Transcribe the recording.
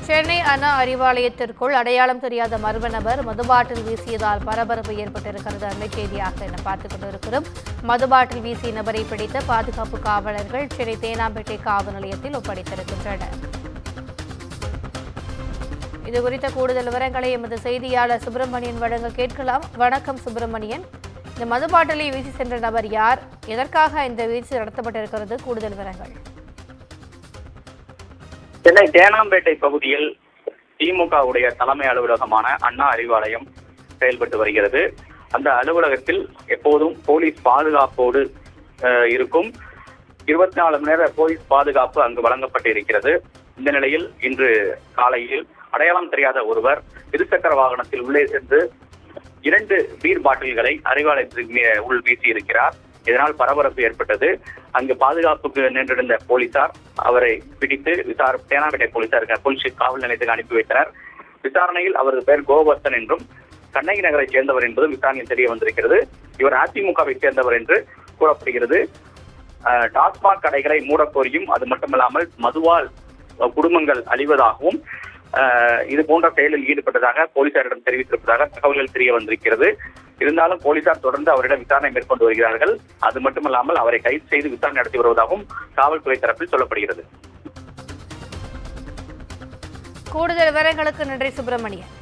சென்னை அண்ணா அறிவாலயத்திற்குள் அடையாளம் தெரியாத மர்ம நபர் மதுபாட்டில் வீசியதால் பரபரப்பு ஏற்பட்டிருக்கிறது. அண்மை செய்தியாக என பார்த்துக் கொண்டிருக்கிறோம். மதுபாட்டில் வீசிய நபரை பிடித்த பாதுகாப்பு காவலர்கள் சென்னை தேனாம்பேட்டை காவல் நிலையத்தில் ஒப்படைத்திருக்கின்றனர். இதுகுறித்த கூடுதல் விவரங்களை எமது செய்தியாளர் சுப்பிரமணியன் வழங்க கேட்கலாம். வணக்கம் சுப்பிரமணியன், இந்த மதுபாட்டிலை வீசி சென்ற நபர் யார், எதற்காக இந்த வீழ்ச்சி நடத்தப்பட்டிருக்கிறது, கூடுதல் விவரங்கள்? சென்னை தேனாம்பேட்டை பகுதியில் திமுகவுடைய தலைமை அலுவலகமான அண்ணா அறிவாலயம் செயல்பட்டு வருகிறது. அந்த அலுவலகத்தில் எப்போதும் போலீஸ் பாதுகாப்போடு இருக்கும். 24 மணி நேர போலீஸ் பாதுகாப்பு அங்கு வழங்கப்பட்டு இருக்கிறது. இந்த நிலையில் இன்று காலையில் அடையாளம் தெரியாத ஒருவர் இருசக்கர வாகனத்தில் உள்ளே சென்று 2 பீர் பாட்டில்களை அறிவாலயத்திற்கு உள் வீசி இருக்கிறார். இதனால் பரபரப்பு ஏற்பட்டது. அங்கு பாதுகாப்புக்கு நின்றிருந்த போலீசார் அவரை பிடித்து தேனாம்பேட்டை போலீஸ் காவல் நிலையத்துக்கு அனுப்பி வைத்தனர். விசாரணையில் அவரது பெயர் கோவர்த்தன் என்றும் கண்ணகி நகரை சேர்ந்தவர் என்பதும் விசாரணையில் தெரிய வந்திருக்கிறது. இவர் அதிமுகவை சேர்ந்தவர் என்று கூறப்படுகிறது. டாஸ்மாக் கடைகளை மூடக்கோரியும் அது மட்டுமல்லாமல் மதுவால் குடும்பங்கள் அழிவதாகவும் இது போன்ற செயலில் ஈடுபட்டதாக போலீசாரிடம் தெரிவித்திருப்பதாக தகவல்கள் தெரிய வந்திருக்கிறது. இருந்தாலும் போலீசார் தொடர்ந்து அவரிடம் விசாரணை மேற்கொண்டு வருகிறார்கள். அது மட்டுமல்லாமல் அவரை கைது செய்து விசாரணை நடத்தி வருவதாகவும் காவல்துறை தரப்பில் சொல்லப்படுகிறது. கூடுதல் விவரங்களுக்கு நன்றி சுப்பிரமணியன்.